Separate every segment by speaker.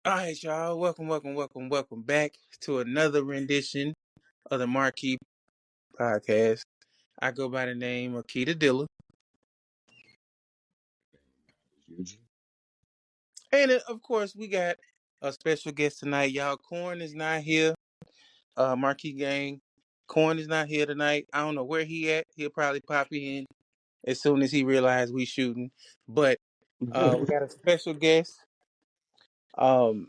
Speaker 1: All right, y'all. Welcome back to another rendition of the Marquee Podcast. I go by the name of Keita Dilla. And of course, we got a special guest tonight, y'all. Corn is not here. Marquee Gang. Corn is not here tonight. I don't know where he at. He'll probably pop in as soon as he realizes we shooting. But we got a special guest. Um,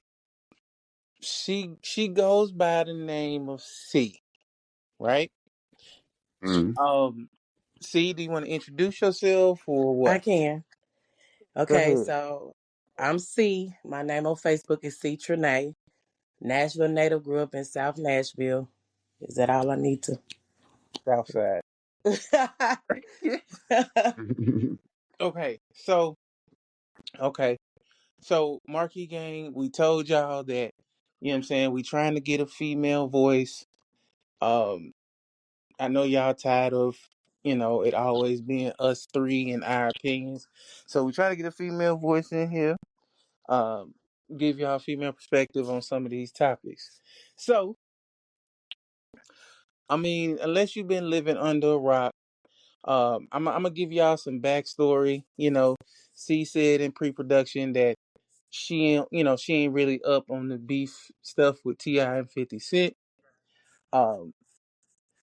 Speaker 1: she goes by the name of C, right?
Speaker 2: Mhm.
Speaker 1: Um, C, do you want to introduce yourself or
Speaker 3: I
Speaker 1: what?
Speaker 3: can.
Speaker 1: Go
Speaker 3: Okay,
Speaker 1: ahead.
Speaker 3: so I'm C. My name on Facebook is C Trinae. Nashville native, grew up in South Nashville. Is that all I need to?
Speaker 1: Southside. Okay, so okay, so Marquee Gang, we told y'all that you know what I'm saying. We trying to get a female voice. Um, I know y'all tired of it always being us three and our opinions. So we try to get a female voice in here. Um, give y'all a female perspective on some of these topics. So I mean, unless you've been living under a rock. I'm gonna give y'all some backstory. C said in pre-production that she ain't really up on the beef stuff with Ti and 50 Cent. Um,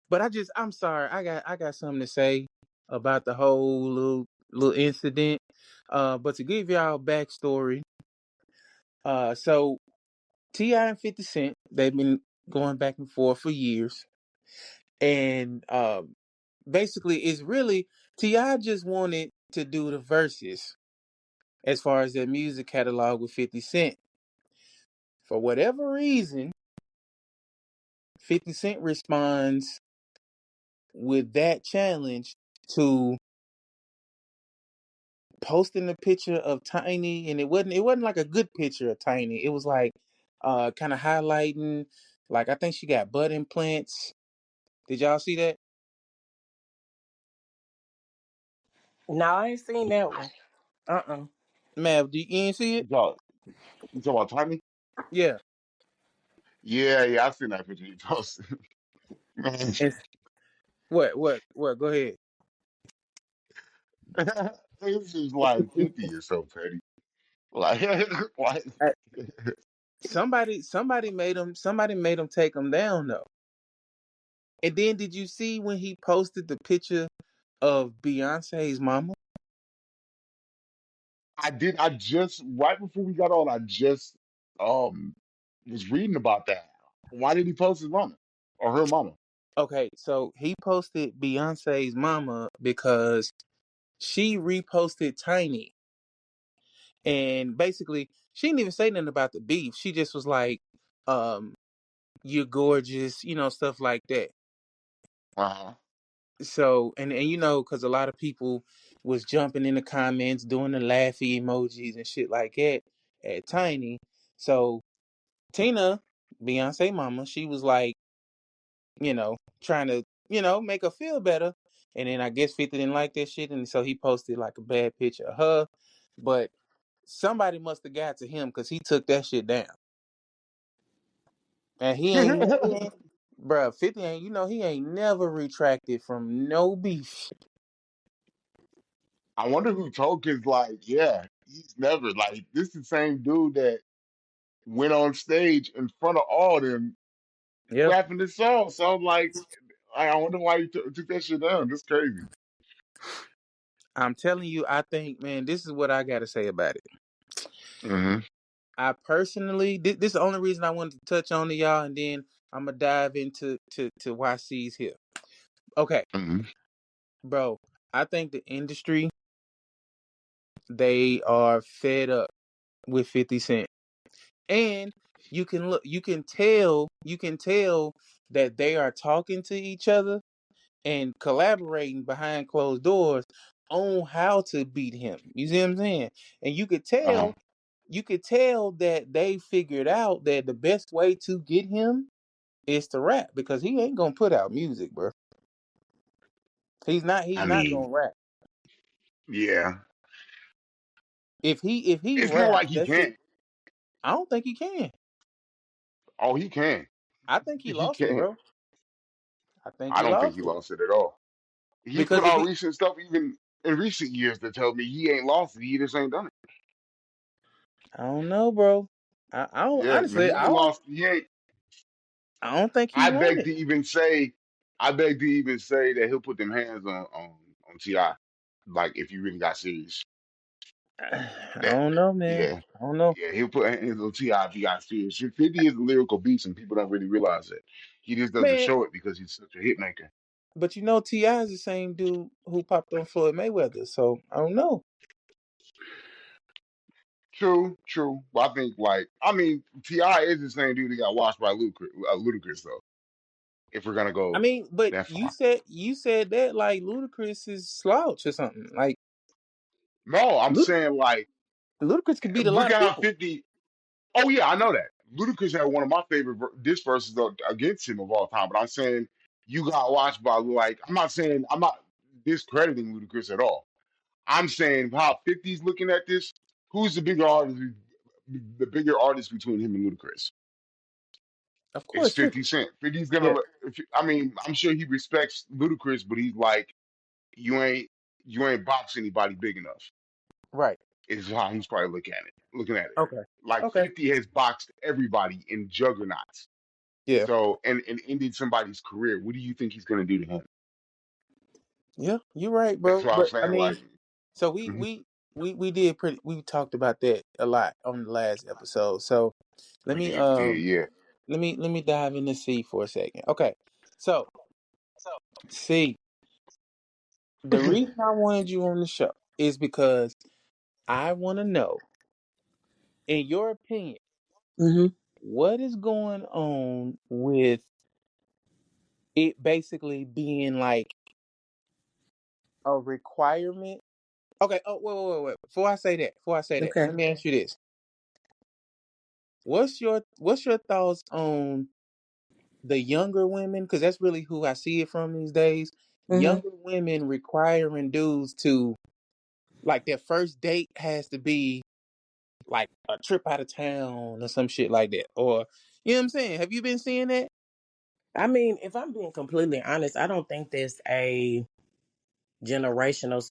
Speaker 1: but I'm sorry, I got something to say about the whole little incident. But to give y'all backstory, so Ti and 50 Cent, they've been going back and forth for years, and basically it's really Ti just wanted to do the verses as far as their music catalog with 50 Cent. For whatever reason, 50 Cent responds with that challenge to posting a picture of Tiny, and it wasn't like a good picture of Tiny. It was like kind of highlighting, like I think she got butt implants. Did y'all see that?
Speaker 3: No, I ain't seen that one. Uh-uh.
Speaker 1: Mav, you ain't see it?
Speaker 2: You talk about Tommy?
Speaker 1: Yeah.
Speaker 2: Yeah, I've seen that picture you posted. Man,
Speaker 1: And what? Go ahead.
Speaker 2: this is like 50 or so petty. Like, like
Speaker 1: Uh, somebody made him take him down though. And then did you see when he posted the picture of Beyonce's mama?
Speaker 2: I just right before we got on, I just um was reading about that. Why did he post his mama or her mama?
Speaker 1: Okay, so he posted Beyonce's mama because she reposted Tiny. And basically, she didn't even say nothing about the beef. She just was like, um, you're gorgeous, stuff like that.
Speaker 2: Uh-huh.
Speaker 1: So, and because a lot of people was jumping in the comments, doing the laughy emojis and shit like that at Tiny. So, Tina, Beyonce mama, she was like, trying to, make her feel better. And then I guess 50 didn't like that shit. And so he posted like a bad picture of her. But somebody must have got to him because he took that shit down. And bruh, 50 ain't, he ain't never retracted from no beef.
Speaker 2: I wonder who told kids like, yeah, he's never like this is the same dude that went on stage in front of all them
Speaker 1: Yep.
Speaker 2: rapping this song. So I'm like, I wonder why you took that shit down. That's crazy.
Speaker 1: I'm telling you, I think, man, this is what I got to say about it.
Speaker 2: Hmm.
Speaker 1: I personally, this is the only reason I wanted to touch on to y'all, and then I'm going to dive into to why C's here. Okay,
Speaker 2: Hmm.
Speaker 1: bro, I think the industry, they are fed up with 50 Cent. And you can tell that they are talking to each other and collaborating behind closed doors on how to beat him. You see what I'm saying? And
Speaker 2: Uh-huh.
Speaker 1: you could tell that they figured out that the best way to get him is to rap because he ain't gonna put out music, bro. He's
Speaker 2: I
Speaker 1: not
Speaker 2: mean,
Speaker 1: gonna rap.
Speaker 2: yeah.
Speaker 1: If he
Speaker 2: It's not
Speaker 1: rap,
Speaker 2: like he
Speaker 1: that shit
Speaker 2: can't.
Speaker 1: I don't think he can.
Speaker 2: Oh, he can.
Speaker 1: I think he
Speaker 2: He
Speaker 1: lost it,
Speaker 2: can.
Speaker 1: bro. I think
Speaker 2: I
Speaker 1: he
Speaker 2: don't think
Speaker 1: lost
Speaker 2: he
Speaker 1: it
Speaker 2: lost it at all. He put
Speaker 1: because if
Speaker 2: out
Speaker 1: he,
Speaker 2: recent stuff, even in recent years, that tell me he ain't lost it. He just ain't done it.
Speaker 1: I don't know, bro. I don't
Speaker 2: Yeah, man,
Speaker 1: honestly.
Speaker 2: he ain't lost. He ain't.
Speaker 1: I don't think he
Speaker 2: I
Speaker 1: won
Speaker 2: beg
Speaker 1: it.
Speaker 2: to even say. I beg to even say that he'll put them hands on Ti. Like if you really got serious,
Speaker 1: I
Speaker 2: that
Speaker 1: don't know, man.
Speaker 2: yeah,
Speaker 1: I don't know,
Speaker 2: yeah, he'll put hands on Ti if he got serious. 50 is a lyrical beast, and people don't really realize that. He just doesn't
Speaker 1: man.
Speaker 2: show it because he's such a hit maker.
Speaker 1: But you know, Ti is the same dude who popped on Floyd Mayweather. So I don't know.
Speaker 2: True, true. But I think like I mean Ti is the same dude that got watched by Ludacris though. If we're gonna
Speaker 1: I
Speaker 2: go
Speaker 1: mean, but
Speaker 2: that
Speaker 1: you
Speaker 2: far.
Speaker 1: said you said that like Ludacris is slouch or something. Like
Speaker 2: No, I'm
Speaker 1: Luda,
Speaker 2: saying like
Speaker 1: Ludacris could beat a lot
Speaker 2: look
Speaker 1: of
Speaker 2: at how
Speaker 1: people.
Speaker 2: 50. Oh yeah, I know that. Ludacris had one of my favorite diss verses against him of all time. But I'm saying you got watched by like I'm not discrediting Ludacris at all. I'm saying how 50's looking at this. Who's the bigger artist? The bigger artist between him and Ludacris?
Speaker 1: Of
Speaker 2: It's
Speaker 1: course,
Speaker 2: 50
Speaker 1: 50.
Speaker 2: Cent. 50's gonna.
Speaker 1: Yeah,
Speaker 2: I mean, I'm sure he respects Ludacris, but he's like, you ain't you ain't box anybody big enough.
Speaker 1: right.
Speaker 2: Is how he's probably looking at it.
Speaker 1: Okay.
Speaker 2: Like
Speaker 1: Okay.
Speaker 2: 50 has boxed everybody in juggernauts.
Speaker 1: Yeah.
Speaker 2: So and ended somebody's career. What do you think he's gonna do to him?
Speaker 1: Yeah. You're right,
Speaker 2: That's
Speaker 1: bro.
Speaker 2: what I'm
Speaker 1: But I
Speaker 2: saying.
Speaker 1: mean,
Speaker 2: Like,
Speaker 1: so
Speaker 2: mhm.
Speaker 1: we did pretty. We talked about that a lot on the last episode. So let
Speaker 2: We
Speaker 1: me
Speaker 2: did, yeah.
Speaker 1: let me dive into C for a second. Okay. So C, the reason I wanted you on the show is because I want to know, in your opinion,
Speaker 3: Hmm.
Speaker 1: what is going on with it basically being like a requirement. Okay. Oh, wait. Before I say that,
Speaker 3: Okay.
Speaker 1: let me ask you this: what's your thoughts on the younger women? Because that's really who I see it from these days.
Speaker 3: Hmm.
Speaker 1: Younger women requiring dudes to like their first date has to be like a trip out of town or some shit like that, or you know what I'm saying? Have you been seeing that?
Speaker 3: I mean, if I'm being completely honest, I don't think there's a generationally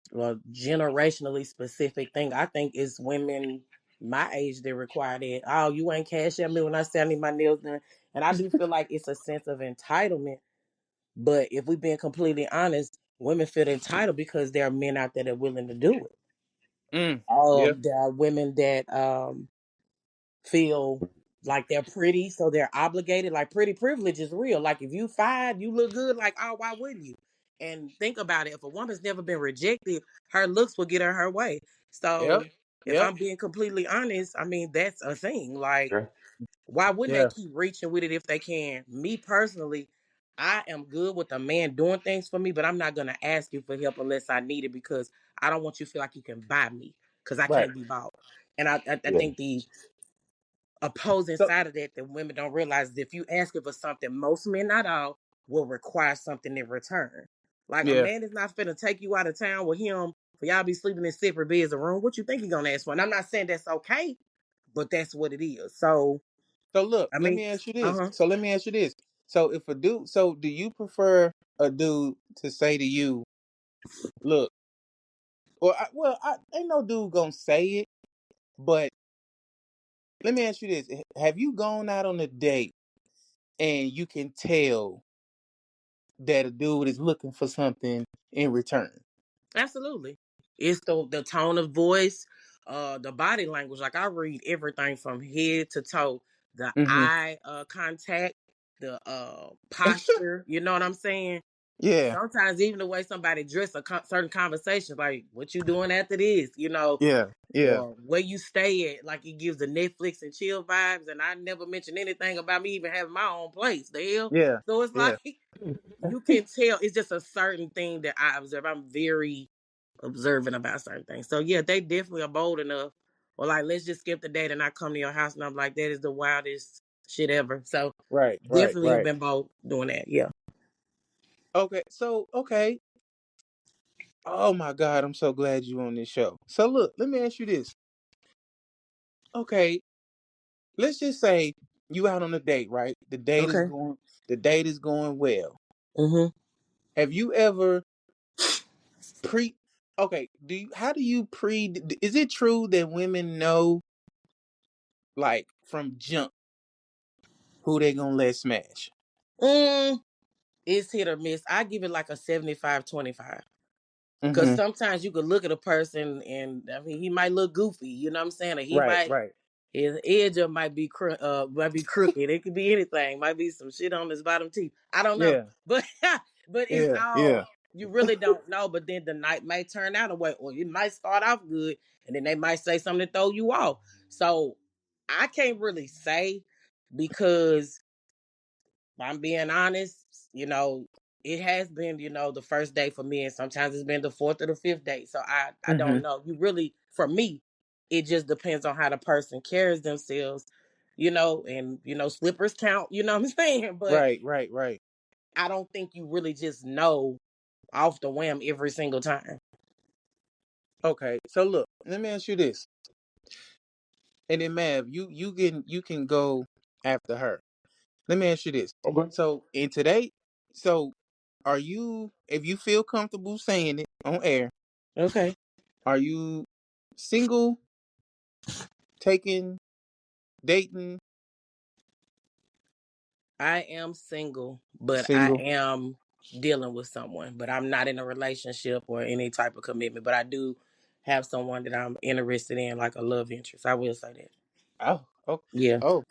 Speaker 3: specific thing. I think it's women my age that require that. Oh, you ain't cash at me when I say I need my nails done. And I do feel like it's a sense of entitlement. But if we're being completely honest, women feel entitled because there are men out there that are willing to do it.
Speaker 1: Yeah.
Speaker 3: There are women that feel like they're pretty, so they're obligated. Like pretty privilege is real. Like if you fine, you look good. Like oh, why wouldn't you? And think about it. If a woman's never been rejected, her looks will get her way.
Speaker 1: Yep.
Speaker 3: So if
Speaker 1: Yep.
Speaker 3: I'm being completely honest, I mean that's a thing. Like
Speaker 2: Okay.
Speaker 3: why wouldn't they
Speaker 1: Yeah.
Speaker 3: keep reaching with it if they can? Me personally, I am good with a man doing things for me, but I'm not gonna ask you for help unless I need it because I don't want you to feel like you can buy me because I
Speaker 1: Right.
Speaker 3: can't be bought. And I
Speaker 2: Yeah.
Speaker 3: think the opposing
Speaker 1: So
Speaker 3: side of that women don't realize is if you ask it for something, most men, not all, will require something in return. Like a
Speaker 1: yeah.
Speaker 3: man is not finna take you out of town with him for y'all be sleeping in separate beds or room. What you think he gonna ask for? And I'm not saying that's okay, but that's what it is. So
Speaker 1: So look,
Speaker 3: I
Speaker 1: let
Speaker 3: mean,
Speaker 1: me ask you
Speaker 3: uh
Speaker 1: this.
Speaker 3: huh.
Speaker 1: So let me ask you this. So if a dude, so do you prefer a dude to say to you, look, ain't no dude gonna say it, but let me ask you this: have you gone out on a date and you can tell that a dude is looking for something in return?
Speaker 3: Absolutely. It's the tone of voice, the body language. Like I read everything from head to toe, the
Speaker 1: Mm-hmm.
Speaker 3: eye contact, the posture. You know what I'm saying?
Speaker 1: Yeah.
Speaker 3: Sometimes even the way somebody dress a certain conversations, like what you doing after this,
Speaker 1: Yeah. Yeah.
Speaker 3: or where you stay at, like it gives the Netflix and chill vibes. And I never mentioned anything about me even having my own place. The hell,
Speaker 1: Yeah.
Speaker 3: so it's
Speaker 1: Yeah.
Speaker 3: like you can tell. It's just a certain thing that I observe. I'm very observant about certain things. So yeah, they definitely are bold enough. Or like, let's just skip the date and I come to your house and I'm like, that is the wildest shit ever. So
Speaker 1: Right. Right.
Speaker 3: definitely have
Speaker 1: Right.
Speaker 3: been bold doing that. Yeah.
Speaker 1: Okay. So okay. Oh my God, I'm so glad you on this show. So look, let me ask you this. Okay, let's just say you out on a date, right?
Speaker 3: Okay.
Speaker 1: The date is going well.
Speaker 3: Mhm.
Speaker 1: Have you ever pre okay, how do you pre is it true that women know like from jump who they gonna let smash?
Speaker 3: Mm, it's hit or miss. I give it like a 75-25. Cause
Speaker 1: Mm-hmm.
Speaker 3: sometimes you could look at a person and I mean he might look goofy, you know what I'm saying? Or he
Speaker 1: Right,
Speaker 3: might
Speaker 1: right.
Speaker 3: his edge up might be crooked. It could be anything. Might be some shit on his bottom teeth. I don't know.
Speaker 1: Yeah,
Speaker 3: But but it's
Speaker 1: yeah,
Speaker 3: all
Speaker 1: yeah.
Speaker 3: you really don't know. But then the night might turn out a way, or it might start off good, and then they might say something to throw you off. So I can't really say because I'm being honest, it has been, the first day for me, and sometimes it's been the fourth or the fifth day. So I
Speaker 1: Mm-hmm.
Speaker 3: don't know. You really, for me, it just depends on how the person carries themselves, and slippers count, you know what I'm saying? But
Speaker 1: Right, right, right.
Speaker 3: I don't think you really just know off the whim every single time.
Speaker 1: Okay, so look, let me ask you this. And then Mav, you can go after her. Let me ask you this.
Speaker 2: Okay.
Speaker 1: So in today, so are you if you feel comfortable saying it on air,
Speaker 3: Okay.
Speaker 1: are you single, taking, dating,
Speaker 3: I am single, but I
Speaker 1: single?
Speaker 3: am dealing with someone, but I'm not in a relationship or any type of commitment. But I do have someone that I'm interested in, like a love interest. I will say that.
Speaker 1: Oh, oh,
Speaker 3: Yeah.
Speaker 1: oh,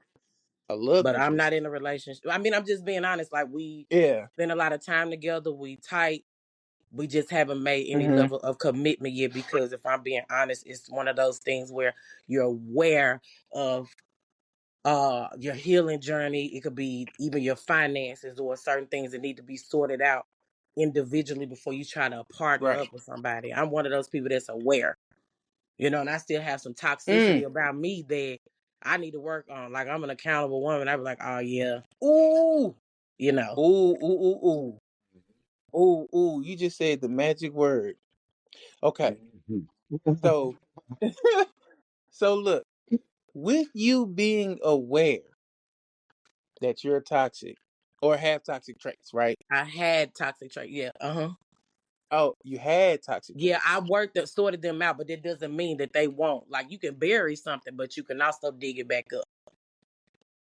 Speaker 1: a love
Speaker 3: But I'm
Speaker 1: interest.
Speaker 3: not in a relationship. I mean, I'm just being honest. Like we
Speaker 1: Yeah.
Speaker 3: spend a lot of time together. We tight. We just haven't made any
Speaker 1: Mm-hmm.
Speaker 3: level of commitment yet because if I'm being honest, it's one of those things where you're aware of your healing journey. It could be even your finances or certain things that need to be sorted out individually before you try to partner
Speaker 1: Right.
Speaker 3: up with somebody. I'm one of those people that's aware, and I still have some
Speaker 1: Mm.
Speaker 3: toxicity about me that I need to work on. Like I'm an accountable woman. I be like, oh yeah,
Speaker 1: Ooh.
Speaker 3: you know.
Speaker 1: Ooh, ooh, ooh, ooh. Ooh, ooh. You just said the magic word. Okay.
Speaker 2: Mhm.
Speaker 1: So so look, with you being aware that you're toxic or have toxic traits, right?
Speaker 3: I had toxic traits. Yeah. Uh-huh.
Speaker 1: Oh, you had toxic
Speaker 3: Yeah, I
Speaker 1: traits.
Speaker 3: worked them, sorted them out, but that doesn't mean that they won't. Like you can bury something, but you can also dig it back up.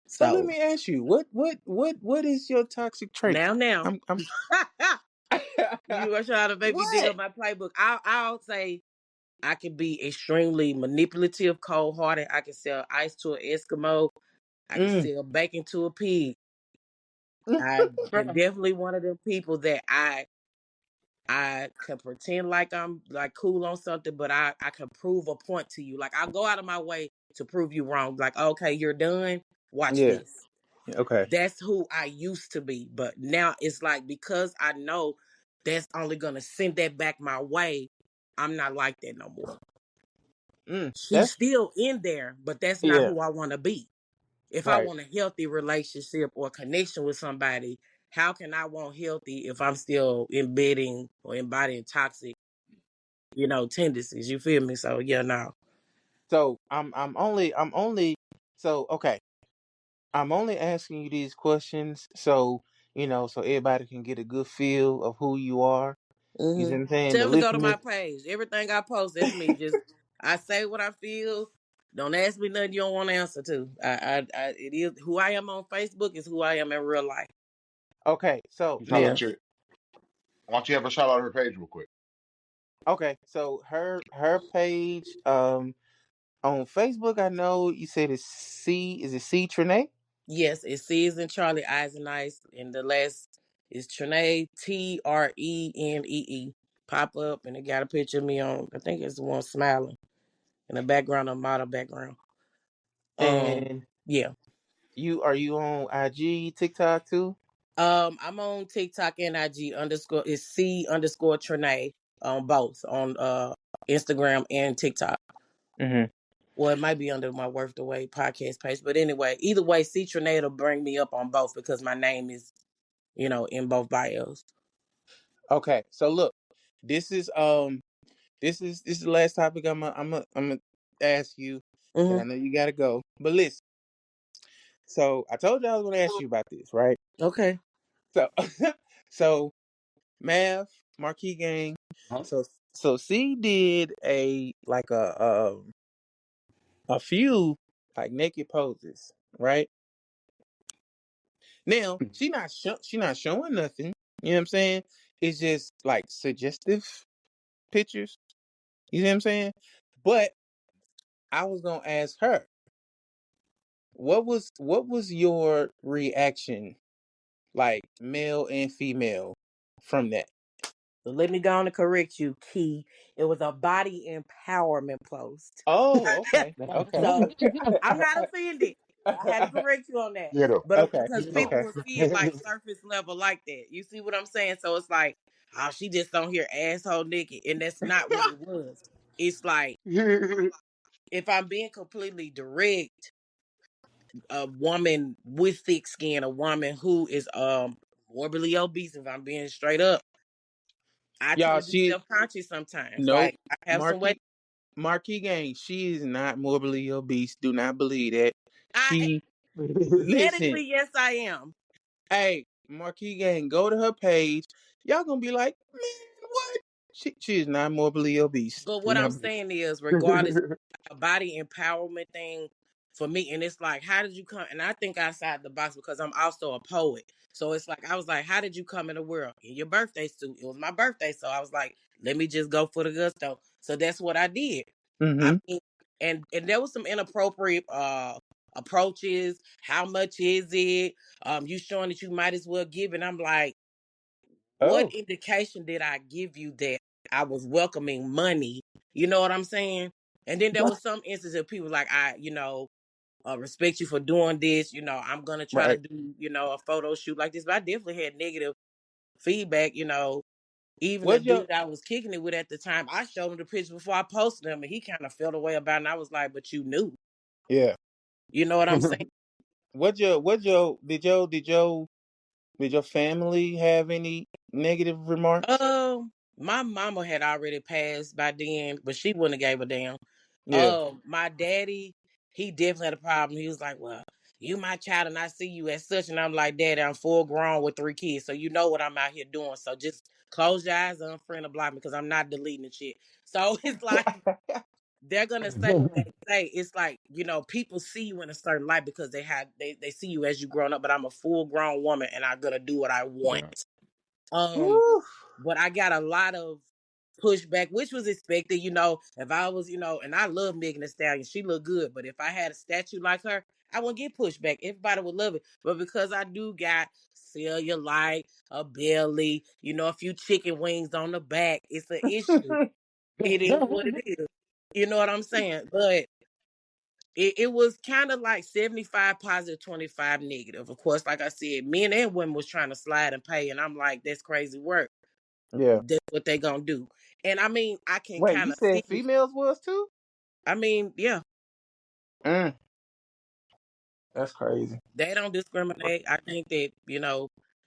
Speaker 1: So let
Speaker 3: So
Speaker 1: me ask you, what is your toxic trait?
Speaker 3: now.
Speaker 1: I'm
Speaker 3: You gonna try to make me dig
Speaker 1: what?
Speaker 3: up my playbook. I'll say I can be extremely manipulative, cold hearted. I can sell ice to an Eskimo. I can
Speaker 1: Mm.
Speaker 3: sell bacon to a pig. I am definitely one of them people that I can pretend like I'm like cool on something, but I can prove a point to you. Like I'll go out of my way to prove you wrong. Like, okay, you're done. Watch
Speaker 1: Yeah.
Speaker 3: this.
Speaker 1: Okay.
Speaker 3: That's who I used to be. But now it's like because I know that's only gonna send that back my way, I'm not like that no more. She's
Speaker 1: That's
Speaker 3: still in there, but that's not
Speaker 1: yeah.
Speaker 3: who I want to be. If I
Speaker 1: Right.
Speaker 3: want a healthy relationship or connection with somebody, how can I want healthy if I'm still embedding or embodying toxic, tendencies? You feel me? So yeah, no.
Speaker 1: So I'm only so okay. I'm only asking you these questions so so everybody can get a good feel of who you are. You see
Speaker 3: Mm-hmm.
Speaker 1: what I'm saying?
Speaker 3: Tell
Speaker 1: The
Speaker 3: them to go to my
Speaker 1: listeners.
Speaker 3: page. Everything I post, that's me. Just I say what I feel. Don't ask me nothing you don't want to answer to. It is who I am on Facebook is who I am in real life.
Speaker 1: Okay, so
Speaker 2: Shout
Speaker 3: Yeah.
Speaker 2: out your, why don't you have a shout out her page real quick?
Speaker 1: okay, so her page on Facebook, I know you said it's C. Is it C Trinae?
Speaker 3: Yes, it's Season Charlie Eyes and Ice, and the last is Trene Trenee. Pop up, and it got a picture of me on. I think it's the one smiling in the background, a model background.
Speaker 1: And
Speaker 3: Yeah.
Speaker 1: you on IG, TikTok too?
Speaker 3: I'm on TikTok and IG underscore is C underscore Trene on both on Instagram and TikTok.
Speaker 1: Mm-hmm.
Speaker 3: Well, it might be under my Worth the Way podcast page, but anyway, either way, C Trene will bring me up on both because my name is in both bios.
Speaker 1: Okay, so look, this is this is the last topic I'm gonna ask you, and I
Speaker 3: Mm-hmm.
Speaker 1: know you gotta go. But listen. So I told you I was gonna ask you about this, right?
Speaker 3: Okay.
Speaker 1: So so Math, Marquee Gang.
Speaker 2: Huh?
Speaker 1: So C did a few like naked poses, right? Now she not showing nothing. You know what I'm saying? It's just like suggestive pictures. You know what I'm saying? But I was gonna ask her, what was your reaction, like male and female, from that?
Speaker 3: So let me go on and correct you, Key. It was a body empowerment post.
Speaker 1: Oh, okay, okay,
Speaker 3: So I'm not offended. I had to correct you on that.
Speaker 2: Yeah, though.
Speaker 3: But
Speaker 1: okay,
Speaker 3: because
Speaker 2: No.
Speaker 3: people
Speaker 1: okay.
Speaker 3: will see it like surface level like that. You see what I'm saying? So it's like, oh, she just on here asshole naked. And that's not what it was. It's like, if I'm being completely direct, a woman with thick skin, a woman who is morbidly obese, if I'm being straight up, I
Speaker 1: Y'all,
Speaker 3: tend to be
Speaker 1: she
Speaker 3: self-conscious sometimes.
Speaker 1: nope.
Speaker 3: Like I have some weight.
Speaker 1: Marquee Gang, she is not morbidly obese. Do not believe that.
Speaker 3: I
Speaker 1: She listen.
Speaker 3: medically, yes, I am.
Speaker 1: Hey, Marquis Gang, go to her page. Y'all gonna be like, man, what? She is not morbidly obese.
Speaker 3: But
Speaker 1: Do
Speaker 3: what I'm
Speaker 1: not believe.
Speaker 3: saying is, regardless, a body empowerment thing for me, and it's like, how did you come? And I think outside the box because I'm also a poet. So it's like I was like, how did you come in the world in your birthday suit? It was my birthday, so I was like, let me just go for the gusto. So that's what I did. I
Speaker 1: Mm-hmm.
Speaker 3: mean, and there was some inappropriate approaches. How much is it? You showing that you might as well give, and I'm like, what
Speaker 1: Oh,
Speaker 3: indication did I give you that I was welcoming money? You know what I'm saying? And then there was some instances of people like, respect you for doing this. I'm gonna try to
Speaker 1: right.
Speaker 3: do, a photo shoot like this. But I definitely had negative feedback. Even the
Speaker 1: What's your
Speaker 3: dude I was kicking it with at the time, I showed him the picture before I posted him, and he kind of felt away about it. And I was like, "But you knew."
Speaker 1: yeah?
Speaker 3: You know what I'm saying?
Speaker 1: Did your family have any negative remarks?
Speaker 3: My mama had already passed by then, but she wouldn't have gave a damn.
Speaker 1: Yeah.
Speaker 3: My daddy, he definitely had a problem. He was like, "Well, you my child, and I see you as such." And I'm like, "Daddy, I'm full grown with 3 kids, so you know what I'm out here doing. So just close your eyes, unfriend or block me, because I'm not deleting the shit." So it's like they're gonna say what they say. It's like, people see you in a certain light because they see you as you grown up. But I'm a full grown woman, and I'm gonna do what I want.
Speaker 2: Yeah.
Speaker 3: Um,
Speaker 1: Woo.
Speaker 3: but I got a lot of pushback, which was expected. If I was, and I love Megan Thee Stallion, she looked good. But if I had a statue like her, I wouldn't get pushback. Everybody would love it. But because I do got cellulite, a belly, a few chicken wings on the back, it's an issue. It is what it is. You know what I'm saying? But it was kind of like 75 positive, 25 negative. Of course, like I said, men and women was trying to slide and pay, and I'm like, that's crazy work.
Speaker 1: Yeah.
Speaker 3: That's what they gonna do. And I mean, I can
Speaker 1: Wait,
Speaker 3: kind
Speaker 1: you
Speaker 3: of see.
Speaker 1: said females was too?
Speaker 3: I mean, yeah,
Speaker 1: Mm, that's crazy.
Speaker 3: they don't discriminate. I think that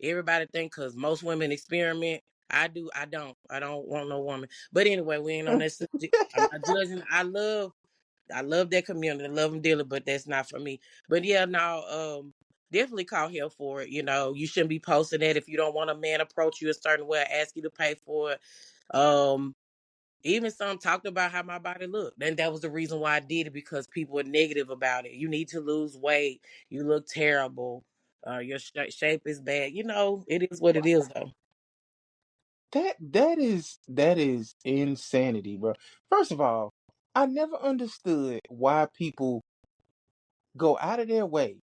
Speaker 3: everybody think because most women experiment. I do. I don't. I don't want no woman. But anyway, we ain't on that subject. I'm not judging. I love that community. I love them dearly, but that's not for me. But yeah, no, definitely call help for it. You shouldn't be posting that if you don't want a man approach you a certain way, ask you to pay for it. Um, Even some talked about how my body looked. And that was the reason why I did it, because people were negative about it. You need to lose weight. You look terrible. Your shape is bad. It is what it is, though.
Speaker 1: That is insanity, bro. First of all, I never understood why people go out of their way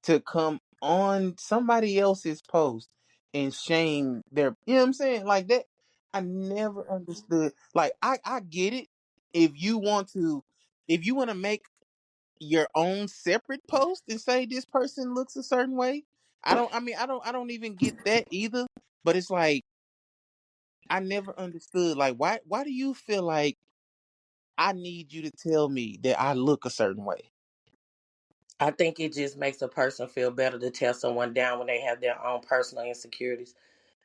Speaker 1: to come on somebody else's post and shame their, you know what I'm saying? Like that, I never understood. Like I get it. If you want to if you want to make your own separate post and say this person looks a certain way, I don't even get that either. But it's like I never understood, like, why do you feel like I need you to tell me that I look a certain way?
Speaker 3: I think it just makes a person feel better to tear someone down when they have their own personal insecurities.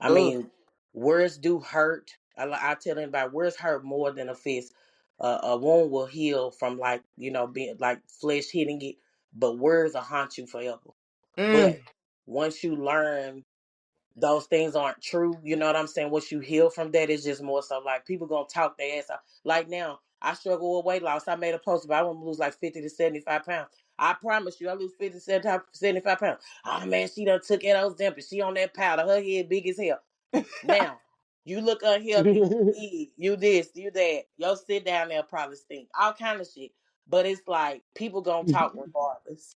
Speaker 3: I
Speaker 1: Ugh.
Speaker 3: mean, words do hurt. I tell anybody, words hurt more than a fist. A wound will heal from, like, being like flesh hitting it. but words will haunt you forever. But
Speaker 1: Mm.
Speaker 3: once you learn those things aren't true, you know what I'm saying? Once you heal from that, it's just more so like people gonna talk their ass off. Like now, I struggle with weight loss. I made a post about I want to lose like 50 to 75 pounds. I promise you, I lose 50 to 75 pounds. Oh man, she done took it those Ozempic. She on that powder. Her head big as hell. Now, you look unhealthy, you eat, you this, you that. Your sit down there probably stink. All kind of shit. But it's like people gonna talk regardless.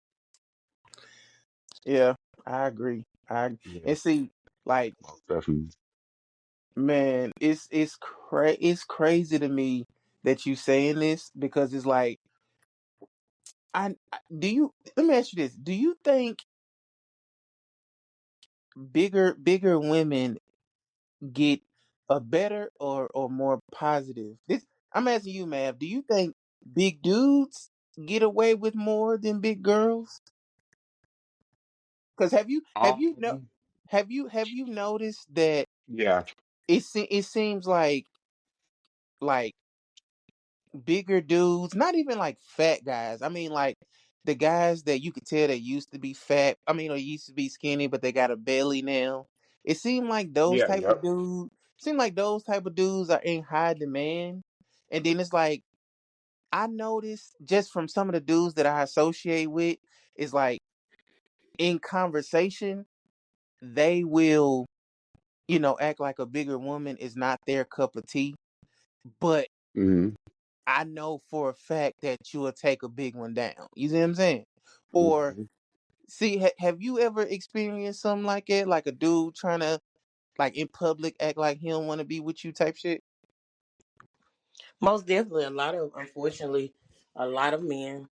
Speaker 1: Yeah, I agree.
Speaker 2: Yeah,
Speaker 1: And see, like,
Speaker 2: most definitely.
Speaker 1: man, it's crazy to me that you saying this because it's like do you let me ask you this. Do you think bigger women get a better or more positive? This I'm asking you, Mav, do you think big dudes get away with more than big girls? Cuz
Speaker 2: Um,
Speaker 1: have you noticed that
Speaker 2: yeah,
Speaker 1: it seems like bigger dudes, not even like fat guys. I mean like the guys that you could tell that used to be fat. I mean, or used to be skinny, but they got a belly now. It seemed like
Speaker 2: yeah, yep.
Speaker 1: those type of dudes are in high demand. And then it's like I noticed just from some of the dudes that I associate with, is like in conversation, they will, act like a bigger woman is not their cup of tea. But
Speaker 2: Hmm.
Speaker 1: I know for a fact that you will take a big one down. You see what I'm saying? Or
Speaker 2: Hmm.
Speaker 1: see, have you ever experienced something like that? Like a dude trying to, like in public, act like he don't want to be with you type shit?
Speaker 3: Most definitely, unfortunately, a lot of men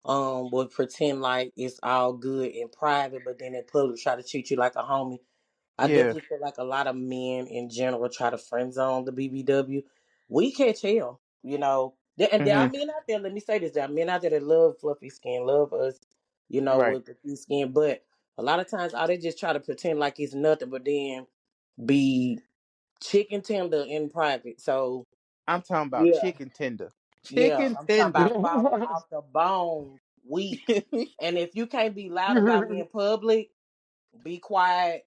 Speaker 3: would pretend like it's all good in private, but then in public try to treat you like a homie. I
Speaker 1: Yeah.
Speaker 3: definitely feel like a lot of men in general try to friend zone the BBW. We can't tell, And there are
Speaker 1: Hmm.
Speaker 3: men out there. Let me say this: there are men out there that love fluffy skin, love us,
Speaker 1: Right.
Speaker 3: with the few skin. But a lot of times, all they just try to pretend like it's nothing, but then be chicken tender in private. So
Speaker 1: I'm talking about
Speaker 3: yeah,
Speaker 1: chicken tender.
Speaker 3: yeah,
Speaker 1: Chicken
Speaker 3: I'm talking
Speaker 1: tender.
Speaker 3: about falling off the bone weak. And if you can't be loud about me in public, be quiet.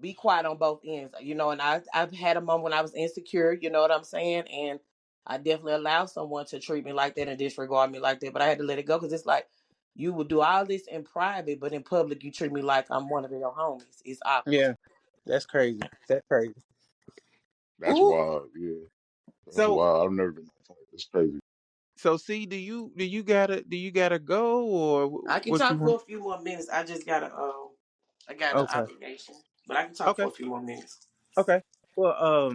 Speaker 3: Be quiet on both ends, And I've had a moment when I was insecure. You know what I'm saying? And I definitely allowed someone to treat me like that and disregard me like that. But I had to let it go because it's like you would do all this in private, but in public you treat me like I'm one of your homies. It's awkward.
Speaker 1: Yeah, that's crazy. That's crazy.
Speaker 2: That's
Speaker 1: Ooh.
Speaker 2: wild. Yeah, that's
Speaker 1: So
Speaker 2: wild. I've never been that type. It's crazy.
Speaker 1: see, do you gotta go or
Speaker 3: I can
Speaker 1: what you
Speaker 3: talk for
Speaker 1: want?
Speaker 3: a few more minutes. I just gotta I got an
Speaker 1: Okay.
Speaker 3: obligation, but I can talk for
Speaker 1: Okay.
Speaker 3: a few more minutes.
Speaker 1: Okay. Well,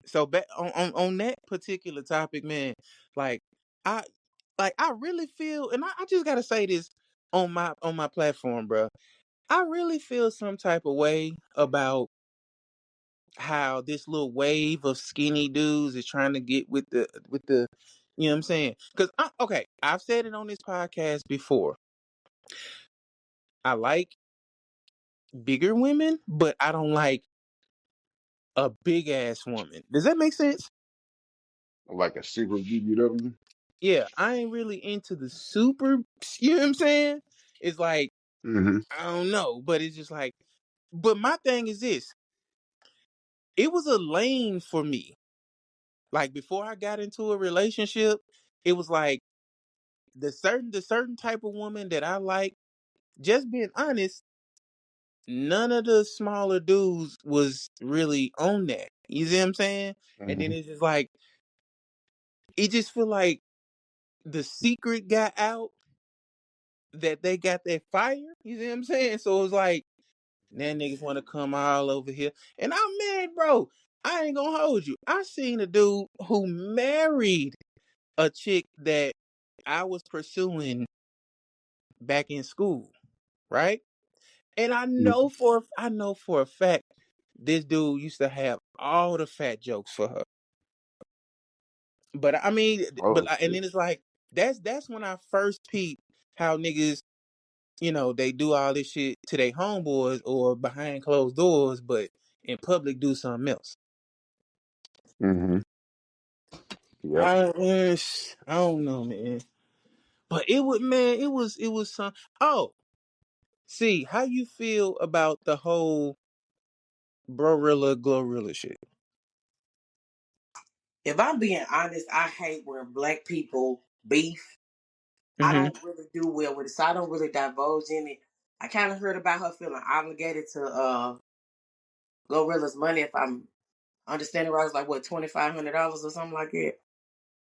Speaker 1: so back on that particular topic, man, like I I really feel, and I just gotta say this on my platform, bro. I really feel some type of way about how this little wave of skinny dudes is trying to get with the you know what I'm saying? Because okay, I've said it on this podcast before. I like bigger women, but I don't like a big ass woman. Does that make sense?
Speaker 2: Like a super BBW.
Speaker 1: Yeah, I ain't really into the super. You know what I'm saying? It's like
Speaker 2: Hmm.
Speaker 1: I don't know, but it's just like. But my thing is this: it was a lane for me. Like before I got into a relationship, it was like the certain type of woman that I like. Just being honest, none of the smaller dudes was really on that. You see what I'm saying? And then
Speaker 2: Hmm.
Speaker 1: it's just like it just feel like the secret got out that they got that fire. You see what I'm saying? So it's like now niggas want to come all over here, and I'm mad, bro. I ain't gonna hold you. I seen a dude who married a chick that I was pursuing back in school, right? And I know for a fact this dude used to have all the fat jokes for her. But I mean,
Speaker 2: Oh
Speaker 1: and
Speaker 2: shit.
Speaker 1: then it's like that's when I first peeped how niggas, they do all this shit to their homeboys or behind closed doors, but in public do something else.
Speaker 2: Hmm. Yep.
Speaker 1: I don't know, man. But it was some. Oh, see, how you feel about the whole Brorilla Glorilla shit?
Speaker 3: If I'm being honest, I hate when black people beef. I
Speaker 1: Mm-hmm.
Speaker 3: don't really do well with it, so I don't really divulge in it. I kind of heard about her feeling obligated to Gorilla's money. If I'm understanding right, it was like what $2,500 or something like that.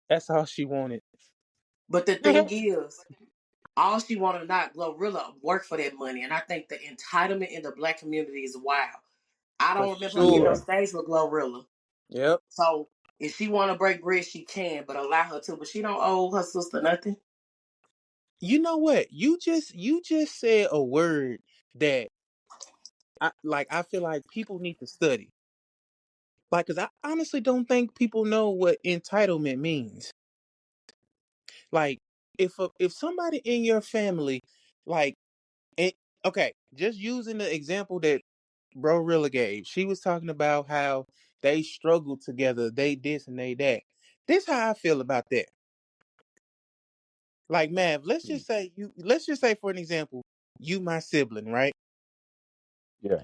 Speaker 1: That's all she wanted.
Speaker 3: But the thing is, all she wanted not Glorilla work for that money, and I think the entitlement in the black community is wild. I
Speaker 1: For
Speaker 3: don't remember her getting on
Speaker 2: Yeah.
Speaker 1: sure.
Speaker 3: stage with Glorilla.
Speaker 1: Yep.
Speaker 3: So if she want to break bread, she can, but allow her to. But she don't owe her sister nothing.
Speaker 1: You know what? You just said a word that I feel like people need to study. Like, cause I honestly don't think people know what entitlement means. Like, if somebody in your family, like, it, okay, just using the example that Bro Rilla gave, she was talking about how they struggled together, they this and they that. This how I feel about that. Like, man, let's just say for an example, you my sibling, right?
Speaker 2: Yeah.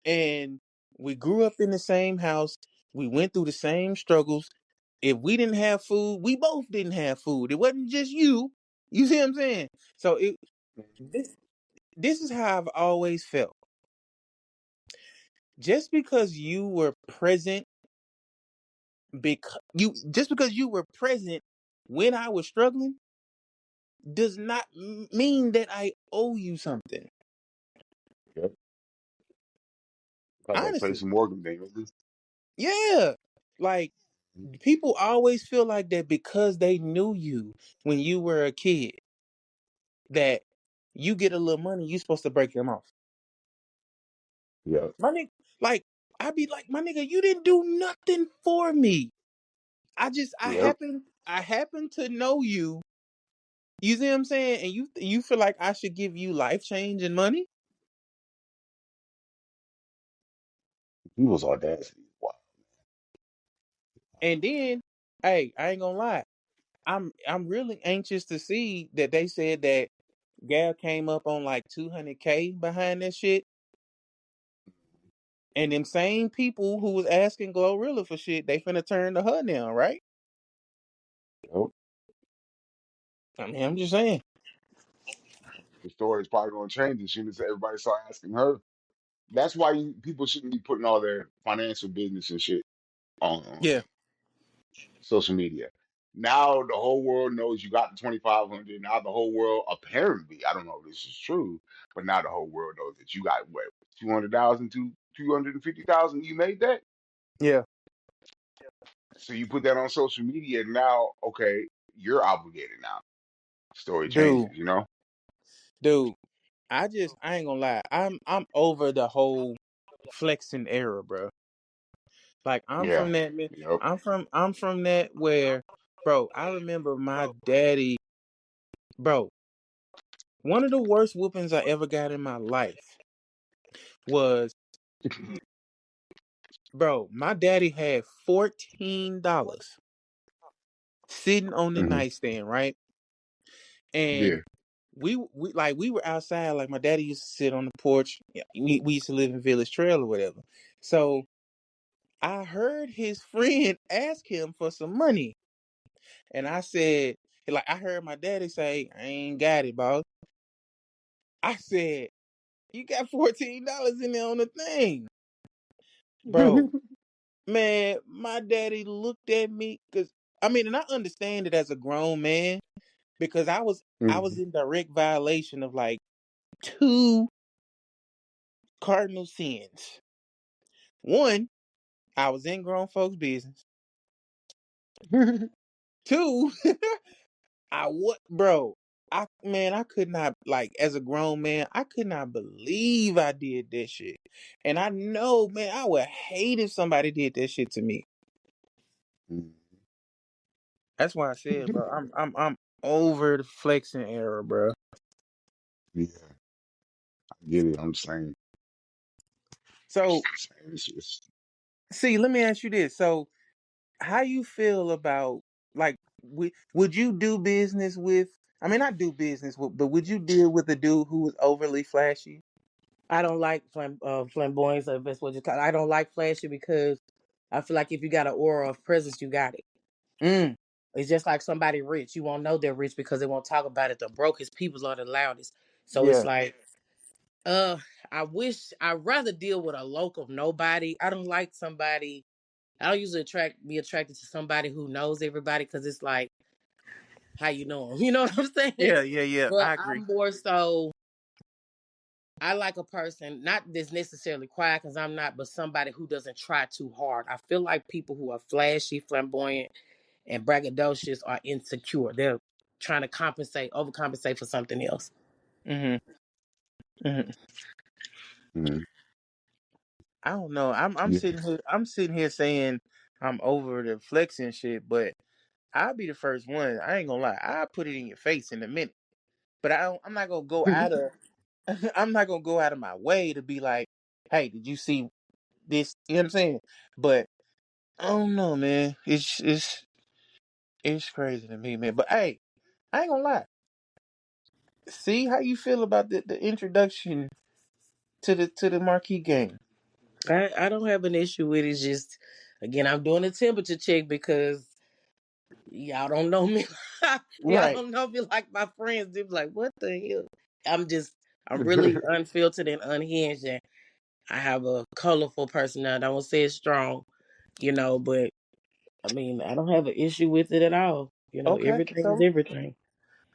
Speaker 1: And we grew up in the same house. We went through the same struggles. If we didn't have food, we both didn't have food. It wasn't just you. You see what I'm saying? So this this is how I've always felt. Just because you were present, because you were present when I was struggling, does not mean that I owe you something.
Speaker 2: Yep. Like that
Speaker 1: Honestly,
Speaker 2: Tracy Morgan thing.
Speaker 1: yeah. Like, people always feel like that because they knew you when you were a kid, that you get a little money, you supposed to break them off.
Speaker 2: Yeah.
Speaker 1: My nigga, like, I be like, my nigga, you didn't do nothing for me.
Speaker 2: Yep.
Speaker 1: I happen to know you. You see what I'm saying? And you feel like I should give you life changing money?
Speaker 2: He was audacity. Wow.
Speaker 1: And then, hey, I ain't gonna lie. I'm really anxious to see that they said that Gal came up on like 200K behind that shit. And them same people who was asking Glorilla for shit, they finna turn to her now, right?
Speaker 2: Yep.
Speaker 1: I mean, I'm just saying.
Speaker 2: The story is probably going to change as soon as everybody start asking her. That's why people shouldn't be putting all their financial business and shit on
Speaker 1: Yeah,
Speaker 2: social media. Now the whole world knows you got the 2,500. Now the whole world apparently, I don't know if this is true, but now the whole world knows that you got what 200,000 to 250,000. You made that,
Speaker 1: yeah,
Speaker 2: so you put that on social media. Now, okay, you're obligated now. Story
Speaker 1: dude,
Speaker 2: changes, you know?
Speaker 1: dude. I ain't gonna lie. I'm over the whole flexing era, bro. Like, I'm
Speaker 2: Yeah.
Speaker 1: from that.
Speaker 2: Yep.
Speaker 1: I'm from that where, bro. I remember my daddy, bro. One of the worst whoopings I ever got in my life was, bro. My daddy had $14 sitting on the
Speaker 2: Hmm.
Speaker 1: nightstand, right?
Speaker 2: Yeah.
Speaker 1: And we were outside. Like, my daddy used to sit on the porch. Yeah, we used to live in Village Trail or whatever. So I heard his friend ask him for some money, and I said, like, I heard my daddy say, "I ain't got it, boss." I said, "You got $14 in there on the thing, bro." Man, my daddy looked at me because, I mean, and I understand it as a grown man because I was
Speaker 2: Mhm.
Speaker 1: in direct violation of like two cardinal sins. One, I was in grown folks' business. Two, I what, bro? I could not, like, as a grown man, I could not believe I did that shit. And I know, man, I would hate if somebody did that shit to me. That's why I said, bro, I'm over the flexing era, bro.
Speaker 2: Yeah, I get it. I'm saying,
Speaker 1: So,
Speaker 2: it's just,
Speaker 1: see, let me ask you this. So, how you feel about, like, would you do business with? I mean, I do business with, but would you deal with a dude who was overly flashy?
Speaker 3: I don't like flamboyance, if that's what you call it. I don't like flashy because I feel like if you got an aura of presence, you got it.
Speaker 1: Mm,
Speaker 3: It's just like somebody rich. You won't know they're rich because they won't talk about it. The brokest people are the loudest. So it's
Speaker 1: yeah.
Speaker 3: like, uh, I wish I'd rather deal with a local nobody. I don't like somebody. I don't usually be attracted to somebody who knows everybody because it's like how you know them. You know what I'm saying?
Speaker 1: Yeah, yeah, yeah.
Speaker 3: But
Speaker 1: I agree.
Speaker 3: I'm more so. I like a person not that's necessarily quiet because I'm not, but somebody who doesn't try too hard. I feel like people who are flashy, flamboyant, and braggadocious are insecure. They're trying to overcompensate for something else.
Speaker 1: Hmm. Hmm.
Speaker 2: Mhm.
Speaker 1: I don't know. I'm
Speaker 2: Yeah.
Speaker 1: sitting here. I'm sitting here saying I'm over the flexing shit, but I'll be the first one. I ain't gonna lie. I'll put it in your face in a minute. But I'm not gonna go out of. I'm not gonna go out of my way to be like, "Hey, did you see this?" You know what I'm saying? But I don't know, man. It's crazy to me, man. But hey, I ain't gonna lie. See how you feel about the introduction to the marquee game.
Speaker 3: I don't have an issue with it. It's just again, I'm doing a temperature check because y'all don't know me. Y'all
Speaker 1: Right.
Speaker 3: don't know me like my friends. They're like, what the hell? I'm just I'm really unfiltered and unhinged, and I have a colorful personality. I won't say it's strong, but I mean I don't have an issue with it at all.
Speaker 1: Okay.
Speaker 3: Everything is everything.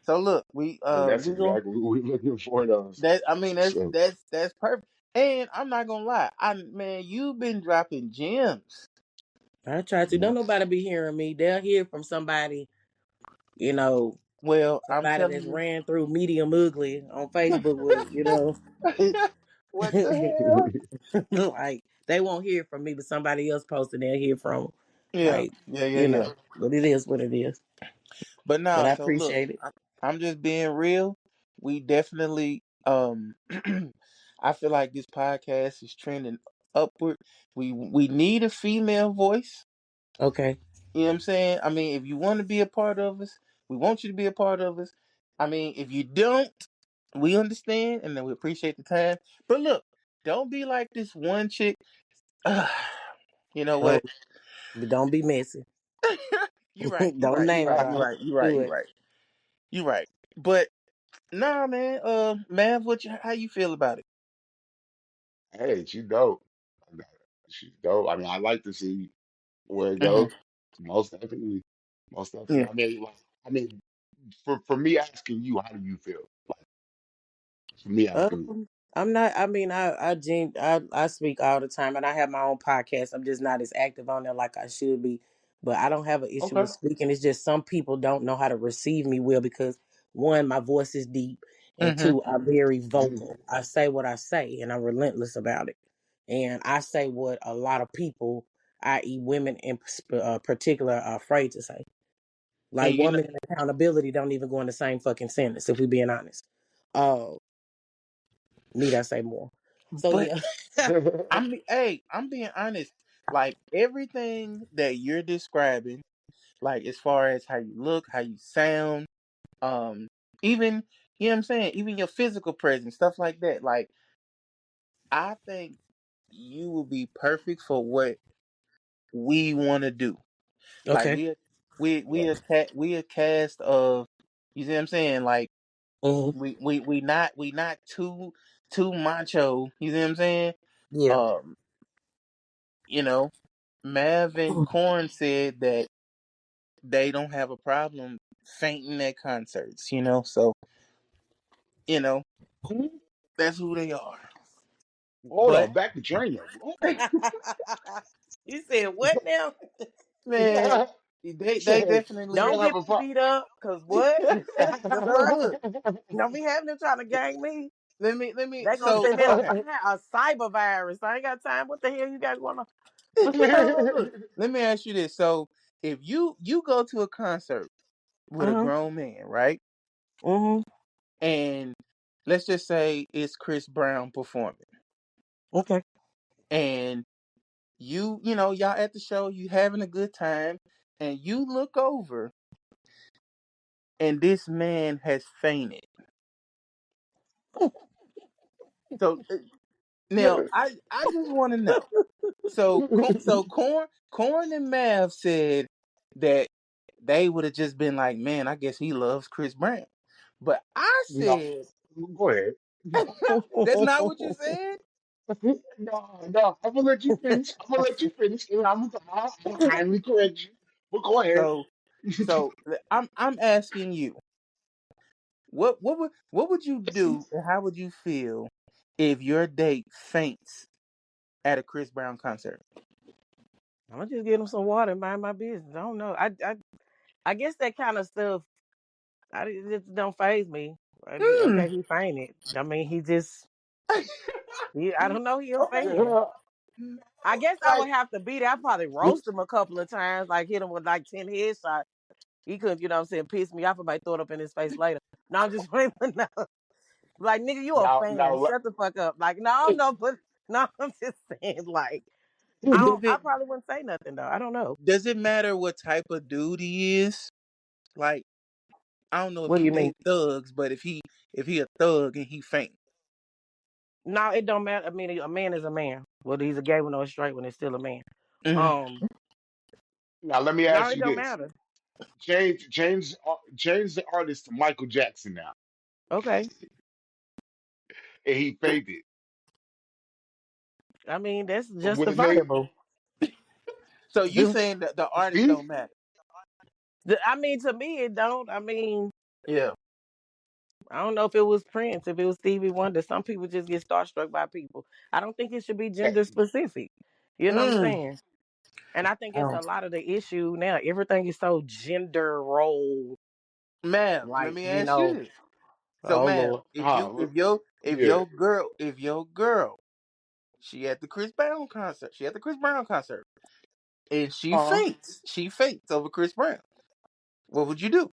Speaker 1: So look,
Speaker 2: And that's
Speaker 1: we going
Speaker 2: exactly what we're looking for, though.
Speaker 1: that. I mean,
Speaker 2: So,
Speaker 1: that's perfect. And I'm not gonna lie. Man, you've been dropping gems.
Speaker 3: I try to. Don't nobody be hearing me. They'll hear from somebody, you know,
Speaker 1: Well, I'm
Speaker 3: somebody that's
Speaker 1: telling
Speaker 3: ran through Medium Ugly on Facebook with,
Speaker 1: you. What the hell?
Speaker 3: like they won't hear from me, but somebody else posted they'll hear from 'em.
Speaker 1: Yeah,
Speaker 3: Like,
Speaker 1: yeah, yeah, yeah.
Speaker 3: but it is what it is.
Speaker 1: But
Speaker 3: But
Speaker 1: now,
Speaker 3: I
Speaker 1: so look,
Speaker 3: appreciate it.
Speaker 1: I'm just being real. We definitely, I feel like this podcast is trending upward. We need a female voice.
Speaker 3: Okay.
Speaker 1: You know what I'm saying? I mean, if you want to be a part of us, we want you to be a part of us. I mean, if you don't, we understand and then we appreciate the time. But look, don't be like this one chick. You know
Speaker 3: Oh,
Speaker 1: what?
Speaker 3: but don't be messy.
Speaker 1: You're right. You're
Speaker 3: Don't
Speaker 1: right. You're
Speaker 3: name
Speaker 1: right. You're
Speaker 3: drop.
Speaker 1: right. You're right.
Speaker 3: Do
Speaker 1: You're
Speaker 3: it.
Speaker 1: right. You're right. But nah, man. Man, how you feel about it?
Speaker 2: hey, she dope. She's dope. I mean, I like to see where it
Speaker 1: Hmm.
Speaker 2: goes. Most definitely. Most definitely.
Speaker 1: Yeah.
Speaker 2: I mean, for me asking you, how do you feel? Like, for me asking you.
Speaker 3: I'm not. I mean, I speak all the time, and I have my own podcast. I'm just not as active on there like I should be. But I don't have an issue
Speaker 2: Okay.
Speaker 3: with speaking. It's just some people don't know how to receive me well because one, my voice is deep, and
Speaker 1: Hmm.
Speaker 3: two, I'm very vocal. I say what I say, and I'm relentless about it. And I say what a lot of people, i.e., women in particular, are afraid to say.
Speaker 1: And
Speaker 3: Like
Speaker 1: you know,
Speaker 3: woman and accountability don't even go in the same fucking sentence. If we being honest. Uh, Need I say more? So
Speaker 1: but
Speaker 3: yeah.
Speaker 1: I'm being honest. Like everything that you're describing, like as far as how you look, how you sound, um, even you know what I'm saying, even your physical presence, stuff like that. Like I think you will be perfect for what we want to do. Like
Speaker 3: Okay.
Speaker 1: we a cast of, you see what I'm saying? Like
Speaker 3: Hmm.
Speaker 1: we not too macho. You see what I'm saying?
Speaker 3: Yeah.
Speaker 1: Um, you know, Mav and Corn said that they don't have a problem fainting at concerts. So you know that's who they are.
Speaker 2: Hold
Speaker 1: But
Speaker 2: up, back to training. What?
Speaker 3: You said what now?
Speaker 1: man,
Speaker 2: He
Speaker 1: they
Speaker 2: said they
Speaker 1: definitely.
Speaker 3: Don't
Speaker 2: don't have
Speaker 3: get
Speaker 2: a
Speaker 3: me beat up, cause what? The fuck?
Speaker 2: problem.
Speaker 3: Don't be having them trying to gang me.
Speaker 1: Let me.
Speaker 3: They gonna
Speaker 1: So
Speaker 3: send me
Speaker 1: okay.
Speaker 3: a cyber virus. I ain't got time. What the hell you got going on?
Speaker 1: So look, let me ask you this. So if you go to a concert with a
Speaker 3: Uh-huh.
Speaker 1: grown man, right?
Speaker 3: Mm-hmm.
Speaker 1: And let's just say it's Chris Brown performing,
Speaker 3: Okay.
Speaker 1: and y'all at the show, you having a good time, and you look over and this man has fainted. So now I just want to know. So Corn and Mav said that they would have just been like, man, I guess he loves Chris Brown. But I
Speaker 2: No,
Speaker 1: said
Speaker 2: go ahead.
Speaker 1: that's not what you said.
Speaker 2: No. I'm gonna let you finish. I'm gonna let you finish, and I'm gonna kindly correct you. But go ahead.
Speaker 1: So so I'm asking you, what would you do and how would you feel if your date faints at a Chris Brown concert?
Speaker 3: I'm gonna just get him some water and mind my business. I don't know. I guess that kind of stuff. It just don't phase me.
Speaker 1: Hmm.
Speaker 3: Okay, he fainted. I mean, he just. I don't know. He a fan.
Speaker 2: Yeah.
Speaker 3: I guess I
Speaker 1: Like
Speaker 3: would have to be there. I probably roast him a couple of times, like hit him with like 10 headshots. He couldn't, you know what I'm saying, piss me off. I might throw it up in his face later. No, I'm just waiting. No. Like, nigga, you a fan.
Speaker 2: Now,
Speaker 3: Shut the fuck up. Like, no, but no, I'm just saying, like,
Speaker 1: does
Speaker 3: I
Speaker 1: it
Speaker 3: probably wouldn't say nothing though. I don't know.
Speaker 1: does it matter what type of dude he is? Like I don't know if
Speaker 3: What do
Speaker 1: he
Speaker 3: you mean?
Speaker 1: date thugs, but if he a thug and he faint.
Speaker 3: No, it don't matter. I mean, a man is a man. Whether he's a gay one or a straight one, it's still a man.
Speaker 1: Mhm.
Speaker 3: Um,
Speaker 2: now, let me
Speaker 3: no,
Speaker 2: ask
Speaker 3: it
Speaker 2: you
Speaker 3: don't
Speaker 2: this:
Speaker 3: matter.
Speaker 2: change the artist to Michael Jackson now,
Speaker 3: Okay.
Speaker 2: and he faded.
Speaker 3: I mean, that's
Speaker 2: Would it make
Speaker 3: justifiable.
Speaker 1: So you saying that the artist
Speaker 2: see?
Speaker 1: don't matter?
Speaker 3: I mean, to me, it don't. I mean,
Speaker 1: Yeah.
Speaker 3: I don't know if it was Prince, if it was Stevie Wonder. Some people just get starstruck by people. I don't think it should be
Speaker 2: That,
Speaker 3: gender specific. You know what I'm
Speaker 1: Mm.
Speaker 3: saying? And I think it's
Speaker 1: Oh.
Speaker 3: a lot of the issue now. Everything is so gender role,
Speaker 1: Ma'am, let
Speaker 3: like,
Speaker 1: me ask you this. So,
Speaker 3: oh
Speaker 1: ma'am,
Speaker 3: Lord.
Speaker 1: if you if your if
Speaker 2: yeah.
Speaker 1: your girl if your girl she at the Chris Brown concert, she at the Chris Brown concert, and
Speaker 2: Huh?
Speaker 1: she faints over Chris Brown. What would you do?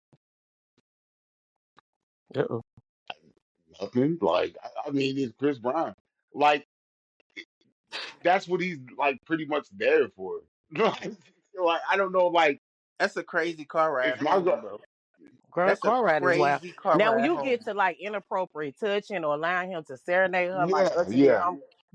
Speaker 3: Uh-oh.
Speaker 2: Nothing. Like, I mean, it's Chris Brown. Like, that's what he's like pretty much there for. Like, I don't know. Like,
Speaker 1: That's a crazy car ride
Speaker 2: if my
Speaker 1: home,
Speaker 2: girl,
Speaker 1: bro.
Speaker 3: Girl,
Speaker 1: That's a
Speaker 3: car ride is wild.
Speaker 1: crazy car
Speaker 3: Now, when
Speaker 1: ride
Speaker 3: you get
Speaker 1: home.
Speaker 3: to like inappropriate touching or allowing him to serenade her like
Speaker 2: yeah,
Speaker 3: utterly,
Speaker 2: yeah,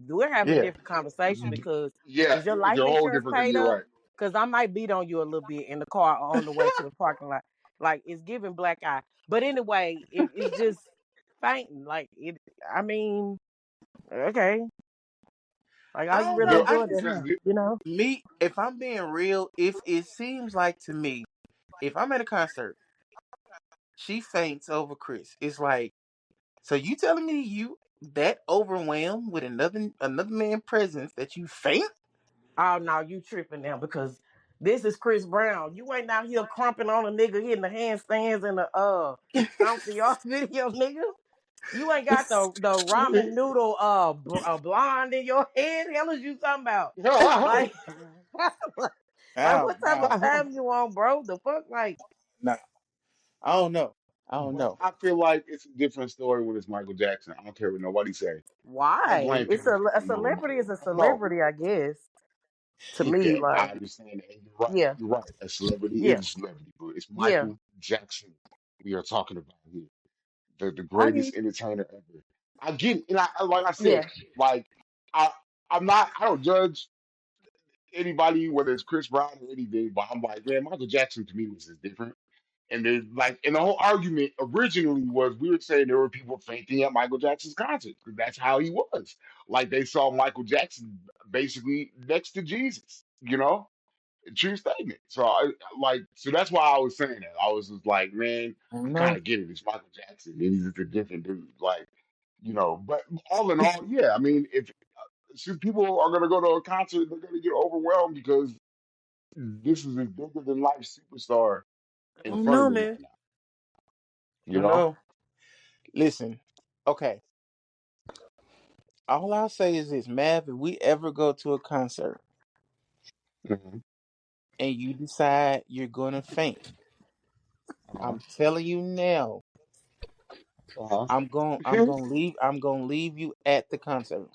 Speaker 3: we're having a
Speaker 1: Yeah.
Speaker 3: different conversation because
Speaker 2: yeah,
Speaker 3: is your
Speaker 2: it's
Speaker 3: life
Speaker 2: a whole
Speaker 3: insurance
Speaker 2: different.
Speaker 3: paid
Speaker 2: You're
Speaker 3: up?
Speaker 2: right.
Speaker 3: Because I might beat on you a little bit in the car on the way to the parking lot. Like it's giving black eye. But anyway, it's just fainting. Like it. I mean, okay. Like all
Speaker 1: I
Speaker 3: you
Speaker 1: don't
Speaker 3: really
Speaker 1: know.
Speaker 3: is
Speaker 1: I
Speaker 3: doing
Speaker 1: just
Speaker 3: that,
Speaker 2: Because
Speaker 3: you know?
Speaker 1: me if I'm being real, if it seems like to me, if I'm at a concert, she faints over Chris. It's like, so you telling me you that overwhelmed with another man presence that you faint?
Speaker 3: Oh no, you tripping now because this is Chris Brown. You ain't out here crumping on a nigga hitting the handstands and the stomp the yard video, nigga. You ain't got the ramen noodle blonde in your head. Hell is you talking about? Like, like
Speaker 1: Oh
Speaker 3: what type of
Speaker 1: God,
Speaker 3: time you on, bro? The fuck, like,
Speaker 1: nah. I don't know. I don't
Speaker 2: but
Speaker 1: know.
Speaker 2: I feel like it's a different story when it's Michael Jackson. I don't care what nobody say. I don't
Speaker 3: why?
Speaker 2: blame
Speaker 3: It's
Speaker 2: people
Speaker 3: a
Speaker 2: for fainting over
Speaker 3: celebrity
Speaker 2: Michael.
Speaker 3: is a
Speaker 2: No,
Speaker 3: celebrity, I guess. To me,
Speaker 2: okay, I
Speaker 3: like,
Speaker 2: understand that. And you're right.
Speaker 3: yeah,
Speaker 2: You're right. A celebrity is
Speaker 3: yeah,
Speaker 2: a celebrity, but it's
Speaker 3: yeah.
Speaker 2: Michael Jackson we are talking about here, the
Speaker 3: I mean,
Speaker 2: greatest entertainer ever. I get it, and like I said,
Speaker 3: yeah.
Speaker 2: like I I'm not. I don't judge anybody whether it's Chris Brown or anything, but I'm like, man, Michael Jackson to me was just different. And then, like, and the whole argument originally was we were saying there were people fainting at Michael Jackson's concerts because that's how he was. Like, they saw Michael Jackson basically next to Jesus, true statement. So, so that's why I was saying that. I was just like, man,
Speaker 1: I don't
Speaker 2: I kind
Speaker 1: know.
Speaker 2: of get it. It's Michael Jackson, and he's just a different dude. Like, but all in all, yeah, I mean, if since people are going to go to a concert, they're going to get overwhelmed because this is a bigger than life superstar
Speaker 1: I
Speaker 2: in
Speaker 1: don't
Speaker 2: front of
Speaker 1: know,
Speaker 2: them
Speaker 1: man.
Speaker 2: right now.
Speaker 1: I
Speaker 2: You
Speaker 1: don't
Speaker 2: know?
Speaker 1: know. Listen, okay. All I'll say is this, Mav. If we ever go to a concert
Speaker 2: Hmm.
Speaker 1: and you decide you're gonna faint,
Speaker 2: Uh-huh.
Speaker 1: I'm telling you now,
Speaker 2: Uh-huh.
Speaker 1: I'm gonna leave you at the concert.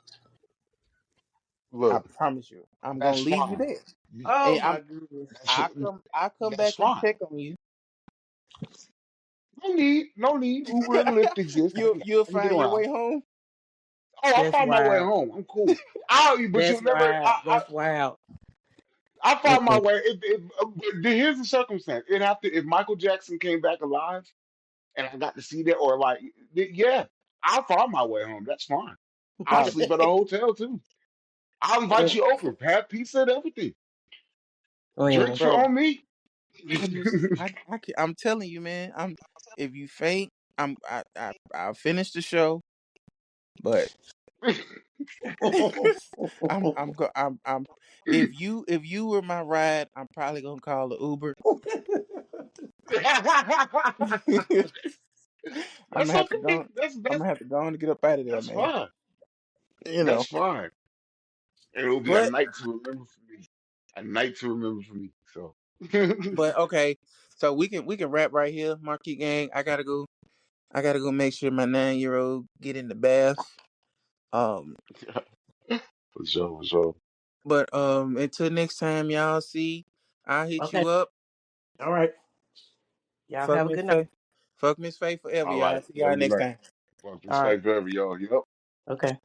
Speaker 1: I
Speaker 2: Look,
Speaker 1: promise you. I'm
Speaker 2: that's
Speaker 1: gonna leave you
Speaker 2: fine.
Speaker 1: there.
Speaker 3: Oh
Speaker 1: And
Speaker 3: my goodness.
Speaker 2: That's
Speaker 1: I come
Speaker 2: that's
Speaker 1: back and
Speaker 2: fine.
Speaker 1: check on you.
Speaker 2: No need. Uber and Lyft exist.
Speaker 1: You'll
Speaker 2: I can get
Speaker 1: find your
Speaker 2: around.
Speaker 1: way home.
Speaker 2: Oh, I
Speaker 3: That's
Speaker 2: find my way
Speaker 3: wild.
Speaker 2: home. I'm cool. But
Speaker 3: That's
Speaker 2: you'll never.
Speaker 3: wild. That's wild.
Speaker 2: I find my
Speaker 3: Mm-mm.
Speaker 2: way. But here's the circumstance. It have to if Michael Jackson came back alive and I got to see that, or like, yeah, I'll find my way home. That's fine. I'll sleep at a hotel too. I'll invite you over. Have pizza and everything.
Speaker 3: Mm.
Speaker 2: Drinks your
Speaker 1: Bro,
Speaker 2: own meat.
Speaker 1: I'm telling you, man. If you faint, I'll finish the show, but I'm if you were my ride, I'm probably gonna call the Uber. I'm
Speaker 2: That's
Speaker 1: gonna have to
Speaker 2: okay.
Speaker 1: go. I'm gonna have to go on to get up out of there,
Speaker 2: That's
Speaker 1: man.
Speaker 2: fine.
Speaker 1: You
Speaker 2: That's
Speaker 1: know,
Speaker 2: fine. It'll be a
Speaker 1: but
Speaker 2: night to remember for me. A night to remember for me. So
Speaker 1: okay. So we can wrap right here, Marquee Gang. I gotta go. I gotta go make sure my 9-year-old get in the bath. Um,
Speaker 2: for sure, for sure.
Speaker 1: but until next time, y'all see, I'll hit
Speaker 3: Okay.
Speaker 1: you up.
Speaker 3: All right. Y'all
Speaker 1: Fuck
Speaker 3: have a
Speaker 1: Miss
Speaker 3: good night.
Speaker 1: Faith. Fuck Miss Faith forever,
Speaker 2: All
Speaker 1: y'all.
Speaker 2: right.
Speaker 1: See
Speaker 2: Have
Speaker 1: y'all
Speaker 2: a good
Speaker 1: next
Speaker 2: night.
Speaker 1: time.
Speaker 2: Well,
Speaker 3: All right.
Speaker 2: respect for every y'all. Yep.
Speaker 3: Okay.